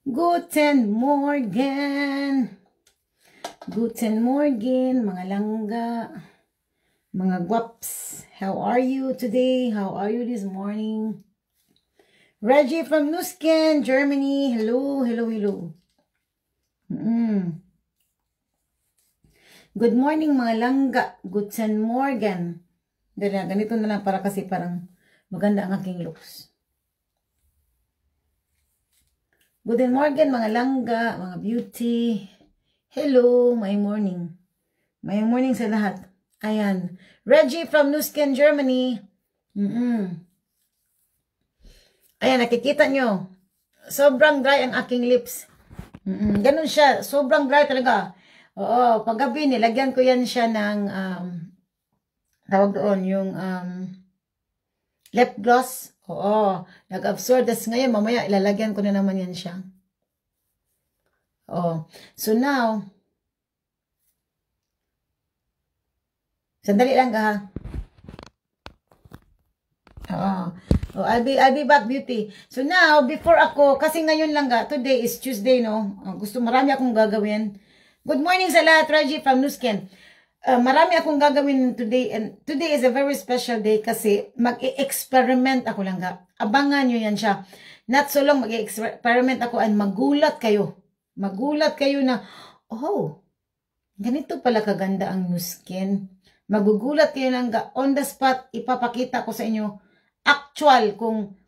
Guten Morgen! Guten Morgen, mga langga, mga guaps. How are you today? How are you this morning? Reggie from Nusken, Germany. Hello, hello, hello. Good morning, mga langga. Guten Morgen. Dala, ganito na lang para kasi parang maganda ang aking looks. Guten Morgen, mga langga, mga beauty. Hello, my morning. May morning sa lahat. Ayan. Reggie from Nusken, Germany. Ayan, nakikita nyo. Sobrang dry ang aking lips. Ganun siya. Sobrang dry talaga. Oo, paggabi nilagyan ko yan siya ng, tawag doon, yung lip gloss. Oo, nag-absorb. Das ngayon, mamaya ilalagyan ko na naman yan siya. Oo. So now, sandali lang ha. Oh, I'll be back, beauty. So now, before ako, kasi ngayon lang today is Tuesday, no? Marami akong gagawin. Good morning sa lahat, Reggie from Nusken. Marami akong gagawin today, and today is a very special day kasi mag-experiment ako lang Abangan nyo yan siya. Not so long, mag-experiment ako and magulat kayo. Magulat kayo na, oh, ganito pala kaganda ang Nusken. Magugulat kayo lang on the spot, ipapakita ko sa inyo actual kung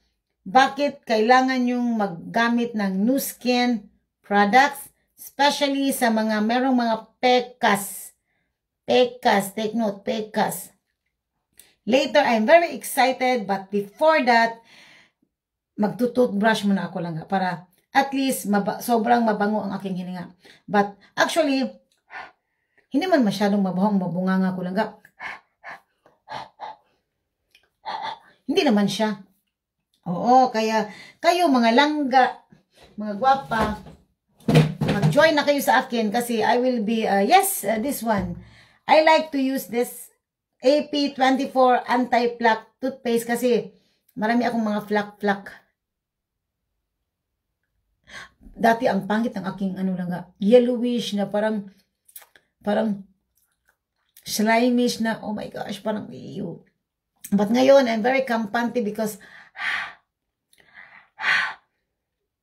bakit kailangan yung maggamit ng Nusken products, especially sa mga merong mga pekas. Pekas, take note, pekas. Later, I'm very excited, but before that, magtututbrush muna ako lang para at least sobrang mabango ang aking hininga. But actually, hindi man masyadong mabunganga ko lang Hindi naman siya. Oo, kaya kayo mga langga, mga gwapa, mag-join na kayo sa akin kasi I will be, this one. I like to use this AP24 anti-plaque toothpaste kasi marami akong mga flak-flak. Dati ang pangit ng aking yellowish na parang slimish na, oh my gosh, parang ew. But ngayon, I'm very kampante because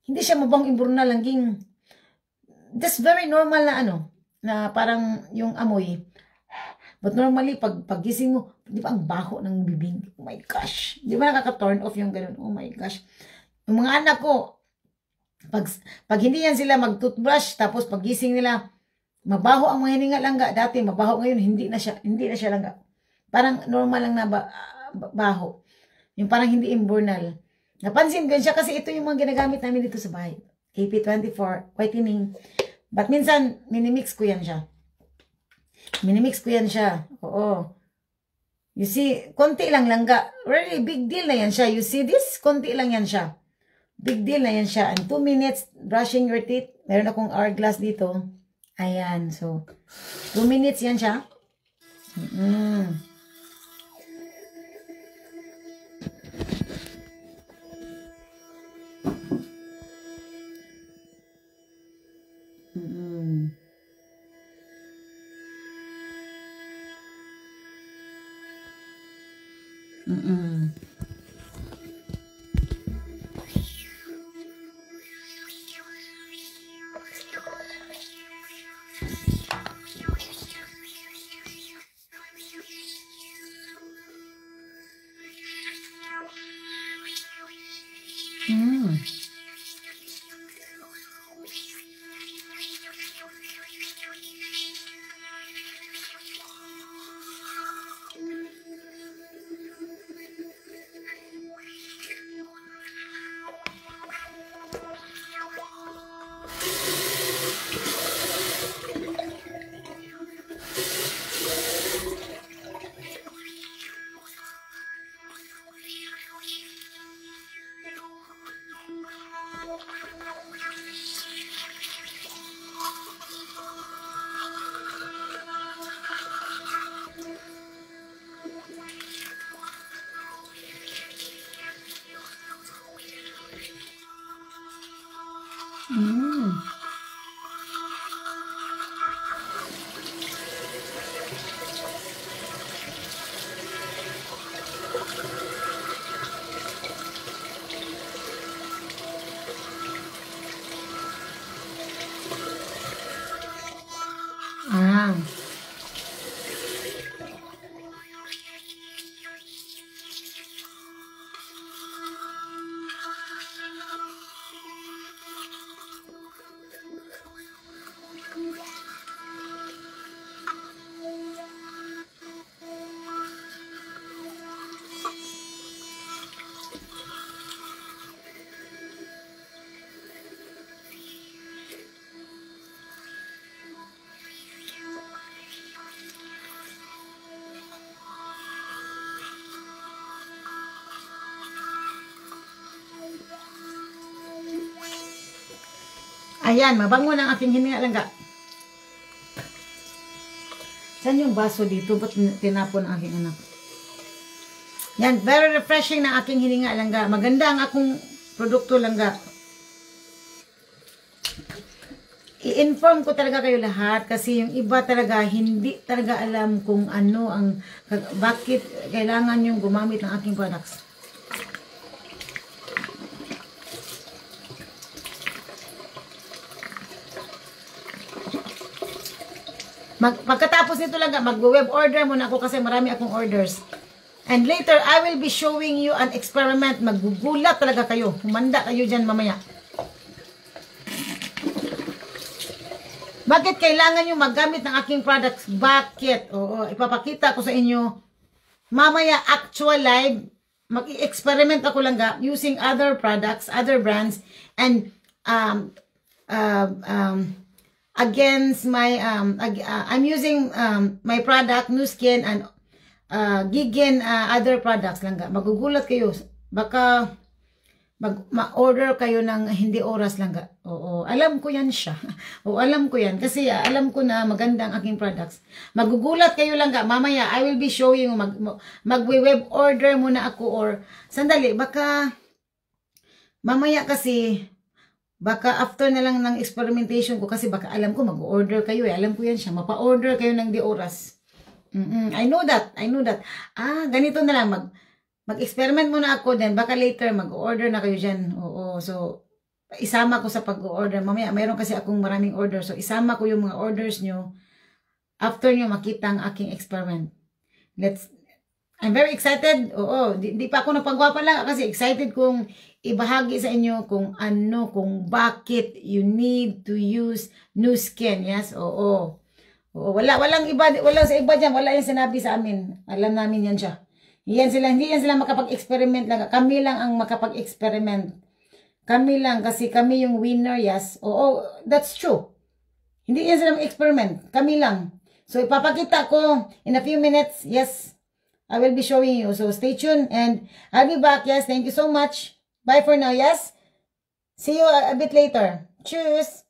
hindi siya mabang imburnal langing. That's very normal na na parang yung amoy. But normally, paggising mo, di ba ang baho ng bibig? Oh my gosh. Di ba nakaka-turn off yung ganun? Oh my gosh. Yung mga anak ko, pag hindi yan sila mag-toothbrush, tapos paggising nila, mabaho ang mga hininga langga. Dati, mabaho ngayon, hindi na siya langga. Parang normal lang na baho. Yung parang hindi imburnal. Napansin ko siya kasi ito yung mga ginagamit namin dito sa bahay. AP24, whitening. But minsan, minimix ko yan siya. Oo. You see, konti lang langga. Really, big deal na yan siya. You see this? Konti lang yan siya. Big deal na yan siya. And 2 minutes, brushing your teeth. Meron akong hourglass dito. Ayan. So, 2 minutes yan siya. Mm. Ah. Ayan, mabango ng aking hininga lang ka. Saan yung baso dito? Ba't tinapon ang aking anak? Yan, very refreshing na aking hininga lang ka. Maganda ang akong produkto lang ka. I-inform ko talaga kayo lahat kasi yung iba talaga hindi talaga alam kung ano ang bakit kailangan yung gumamit ng aking products. Pagkatapos nito lang, mag-web order muna ako kasi marami akong orders. And later, I will be showing you an experiment. Magugulat talaga kayo. Humanda kayo dyan mamaya. Bakit kailangan nyo maggamit ng aking products? Bakit? Oo, ipapakita ko sa inyo. Mamaya, actual live, mag-experiment ako lang using other products, other brands, and against my I'm using my product Nu Skin and Gigan other products lang. Magugulat kayo, baka ma-order kayo ng hindi oras lang. Oo, alam ko yan siya. Oo, alam ko yan kasi alam ko na maganda ang aking products. Magugulat kayo lang mamaya. I will be showing mag-web order muna ako or sandali, baka mamaya kasi baka after na lang ng experimentation ko kasi baka alam ko mag-order kayo alam ko yan siya, mapa-order kayo ng di oras. I know that. Ganito na lang, mag-experiment muna ako, then baka later mag-order na kayo dyan. Oo, so isama ko sa pag-order mamaya, mayroon kasi akong maraming order, so isama ko yung mga orders nyo after nyo makita ang aking experiment. I'm very excited. Oo, di pa ako napagwapa lang kasi excited kung ibahagi sa inyo kung ano, kung bakit you need to use Nu Skin. Yes, oo. Walang iba, wala sa iba diyan, wala yung sinabi sa amin. Alam namin yan siya. Hindi yan sila makapag-experiment lang. Kami lang ang makapag-experiment. Kami lang kasi kami yung winner, yes. Oo, that's true. Hindi yan sila mag-experiment. Kami lang. So ipapakita ko in a few minutes. Yes, I will be showing you. So stay tuned and I'll be back. Yes, thank you so much. Bye for now, yes? See you a bit later. Cheers!